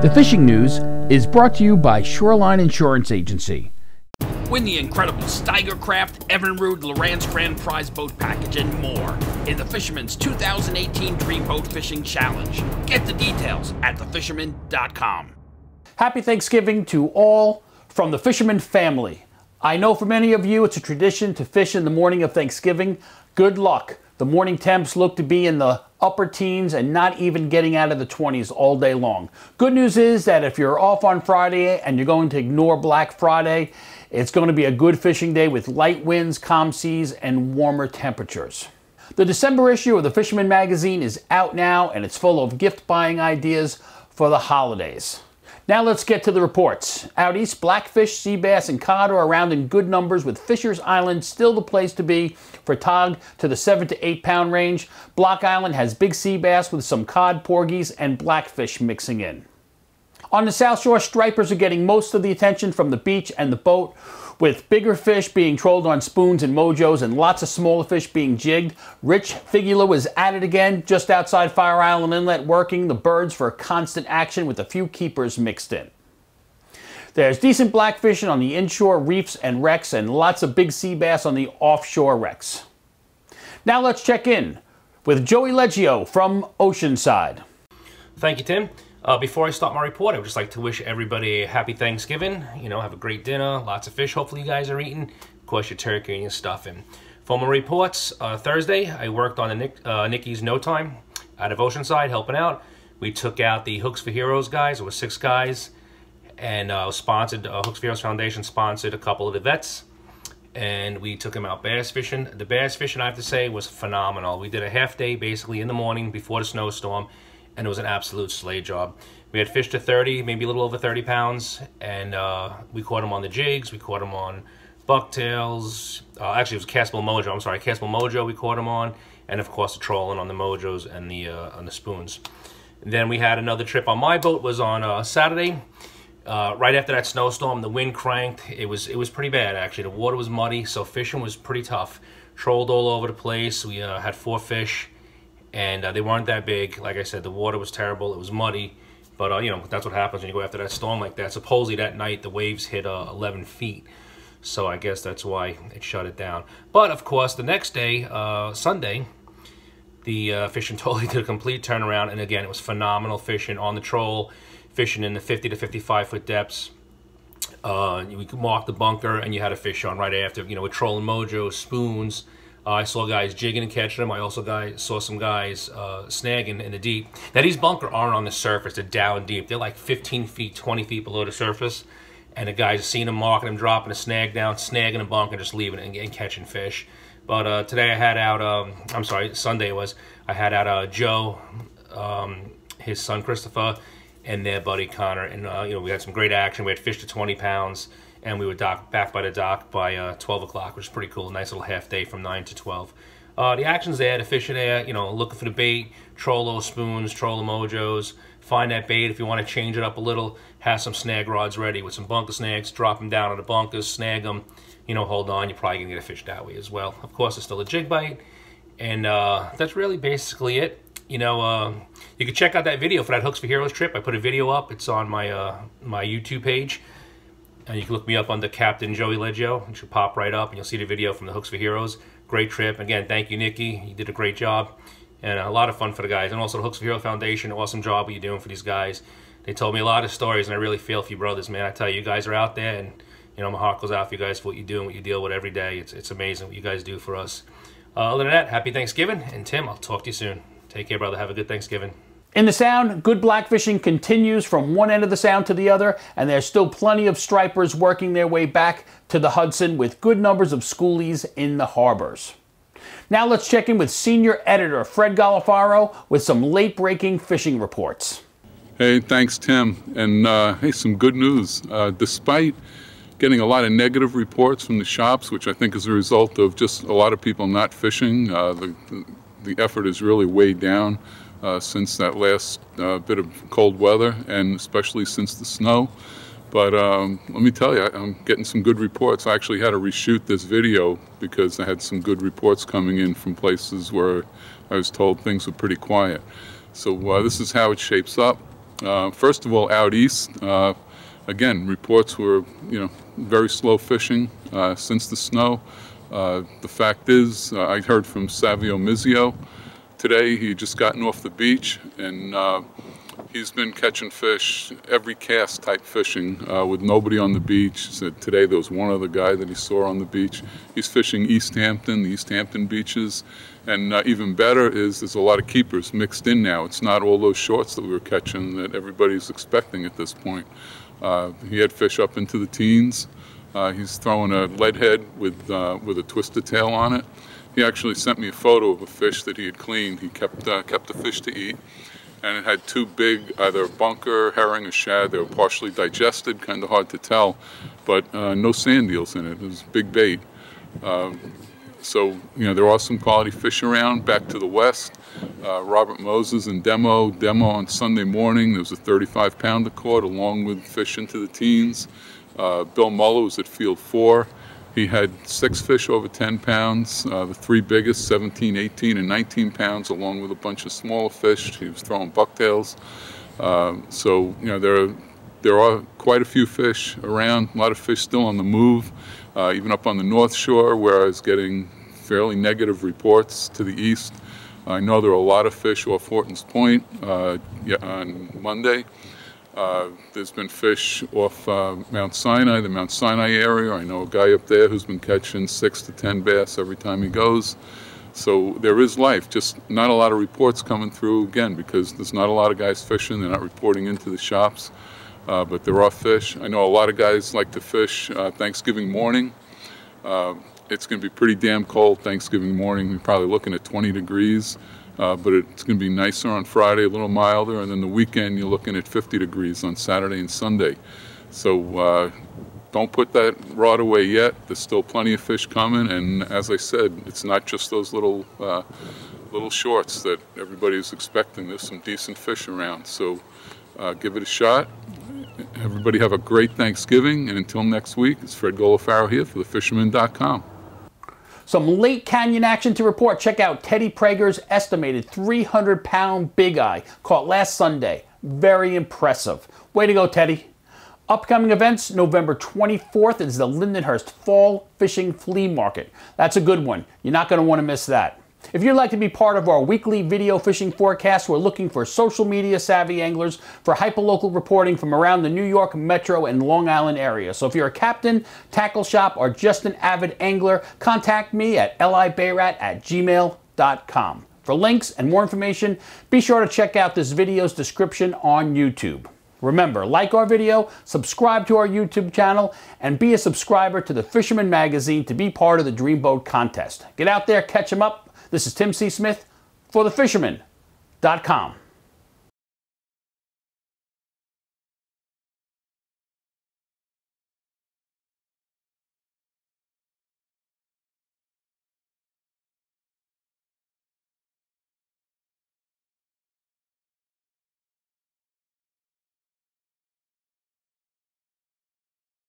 The fishing news is brought to you by Shoreline Insurance Agency. Win the incredible Steigercraft, Evinrude, Loran's Grand Prize Boat Package, and more in the Fisherman's 2018 Dream Boat Fishing Challenge. Get the details at thefisherman.com. Happy Thanksgiving to all from the Fisherman family. I know for many of you it's a tradition to fish in the morning of Thanksgiving. Good luck. The morning temps look to be in the upper teens and not even getting out of the 20s all day long. Good news is that if you're off on Friday and you're going to ignore Black Friday, it's going to be a good fishing day with light winds, calm seas, and warmer temperatures. The December issue of the Fisherman magazine is out now, and it's full of gift buying ideas for the holidays. Now let's get to the reports. Out east, blackfish, sea bass, and cod are around in good numbers, with Fisher's Island still the place to be for tog to the 7 to 8 pound range. Block Island has big sea bass with some cod, porgies, and blackfish mixing in. On the South Shore, stripers are getting most of the attention from the beach and the boat, with bigger fish being trolled on spoons and Mojos and lots of smaller fish being jigged. Rich Figula was at it again just outside Fire Island Inlet, working the birds for constant action with a few keepers mixed in. There's decent blackfishing on the inshore reefs and wrecks, and lots of big sea bass on the offshore wrecks. Now let's check in with Joey Leggio from Oceanside. Thank you, Tim. Before I start my report, I would just like to wish everybody a happy Thanksgiving. You know, have a great dinner, lots of fish hopefully you guys are eating. Of course, your turkey and your stuffing. For my reports, Thursday, I worked on the Nikki's No Time out of Oceanside, helping out. We took out the Hooks for Heroes guys. It was 6 guys. And sponsored, Hooks for Heroes Foundation sponsored a couple of the vets. And we took them out bass fishing. The bass fishing, I have to say, was phenomenal. We did a half day basically in the morning before the snowstorm, and it was an absolute sleigh job. We had fish to 30, maybe a little over 30 pounds, and we caught them on the jigs, we caught them on bucktails. Actually, it was Castable Mojo, I'm sorry, Castable Mojo we caught them on, and of course the trolling on the Mojos and on the spoons. And then we had another trip on my boat, was on Saturday. Right after that snowstorm, the wind cranked. It was pretty bad, actually. The water was muddy, so fishing was pretty tough. Trolled all over the place. We had 4 fish, and they weren't that big. Like I said, the water was terrible. It was muddy, but you know, that's what happens when you go after that storm like that. Supposedly that night the waves hit 11 feet, so I guess that's why it shut it down. But of course, the next day, Sunday, the fishing totally did a complete turnaround, and again, it was phenomenal fishing on the troll, fishing in the 50 to 55 foot depths. We could mark the bunker, and you had a fish on right after. You know, with trolling Mojos, spoons. I saw guys jigging and catching them. I also saw some guys snagging in the deep. Now, these bunker aren't on the surface. They're down deep. They're like 15 feet, 20 feet below the surface. And the guys are seeing them, marking them, dropping a snag down, snagging a bunker, just leaving it and catching fish. But today I had out, I'm sorry, Sunday it was, I had out Joe, his son Christopher, and their buddy Connor. And, you know, we had some great action. We had fish to 20 pounds. And we were back by the dock by 12 o'clock, which is pretty cool. Nice little half day from 9 to 12. The action's there, the fish are there, you know, looking for the bait, troll those spoons, troll the Mojos, find that bait. If you want to change it up a little, have some snag rods ready with some bunker snags, drop them down on the bunkers, snag them, you know, hold on, you're probably going to get a fish that way as well. Of course, it's still a jig bite, and that's really basically it. You know, you can check out that video for that Hooks for Heroes trip. I put a video up. It's on my, my YouTube page. And you can look me up under Captain Joey Leggio. It should pop right up, and you'll see the video from the Hooks for Heroes. Great trip. Again, thank you, Nikki. You did a great job. And a lot of fun for the guys. And also the Hooks for Heroes Foundation, awesome job what you're doing for these guys. They told me a lot of stories, and I really feel for you brothers, man. I tell you, you guys are out there, and you know, my heart goes out for you guys for what you do and what you deal with every day. It's amazing what you guys do for us. Other than that, happy Thanksgiving. And Tim, I'll talk to you soon. Take care, brother. Have a good Thanksgiving. In the Sound, good blackfishing continues from one end of the Sound to the other, and there's still plenty of stripers working their way back to the Hudson with good numbers of schoolies in the harbors. Now let's check in with senior editor Fred Golofaro with some late-breaking fishing reports. Hey, thanks, Tim. And hey, some good news. Despite getting a lot of negative reports from the shops, which I think is a result of just a lot of people not fishing, the effort is really way down. Since that last bit of cold weather, and especially since the snow. But let me tell you, I'm getting some good reports. I actually had to reshoot this video because I had some good reports coming in from places where I was told things were pretty quiet. So this is how it shapes up. First of all, out east, again, reports were, very slow fishing since the snow. The fact is, I heard from Savio Mizio today. He just gotten off the beach, and he's been catching fish, every cast type fishing, with nobody on the beach. He said today there was one other guy that he saw on the beach. He's fishing East Hampton, the East Hampton beaches. And even better is there's a lot of keepers mixed in now. It's not all those shorts that we were catching that everybody's expecting at this point. He had fish up into the teens. He's throwing a leadhead with a twisted tail on it. He actually sent me a photo of a fish that he had cleaned. He kept the fish to eat, and it had two big, either bunker, herring, or shad. They were partially digested, kind of hard to tell, but no sand eels in it. It was big bait. So, there are some quality fish around. Back to the west, Robert Moses and Demo on Sunday morning. There was a 35-pounder caught along with fish into the teens. Bill Muller was at field 4. He had 6 fish over 10 pounds, the 3 biggest, 17, 18, and 19 pounds, along with a bunch of smaller fish. He was throwing bucktails. So, there are quite a few fish around, a lot of fish still on the move, even up on the North Shore, where I was getting fairly negative reports to the east. I know there are a lot of fish off Horton's Point on Monday. There's been fish off Mount Sinai, the Mount Sinai area. I know a guy up there who's been catching 6 to 10 bass every time he goes. So there is life, just not a lot of reports coming through, again, because there's not a lot of guys fishing. They're not reporting into the shops, but there are fish. I know a lot of guys like to fish Thanksgiving morning. It's going to be pretty damn cold Thanksgiving morning. We're probably looking at 20 degrees. But it's going to be nicer on Friday, a little milder, and then the weekend you're looking at 50 degrees on Saturday and Sunday. So don't put that rod away yet. There's still plenty of fish coming, and as I said, it's not just those little shorts that everybody's expecting. There's some decent fish around, so give it a shot. Everybody have a great Thanksgiving, and until next week, it's Fred Golofaro here for thefisherman.com. Some late canyon action to report. Check out Teddy Prager's estimated 300-pound big eye caught last Sunday. Very impressive. Way to go, Teddy. Upcoming events, November 24th is the Lindenhurst Fall Fishing Flea Market. That's a good one. You're not going to want to miss that. If you'd like to be part of our weekly video fishing forecast, we're looking for social media savvy anglers for hyperlocal reporting from around the New York Metro and Long Island area. So if you're a captain, tackle shop, or just an avid angler, contact me at libayrat@gmail.com. For links and more information, be sure to check out this video's description on YouTube. Remember, like our video, subscribe to our YouTube channel, and be a subscriber to the Fisherman magazine to be part of the Dreamboat contest. Get out there, catch 'em up. This is Tim C. Smith for thefisherman.com.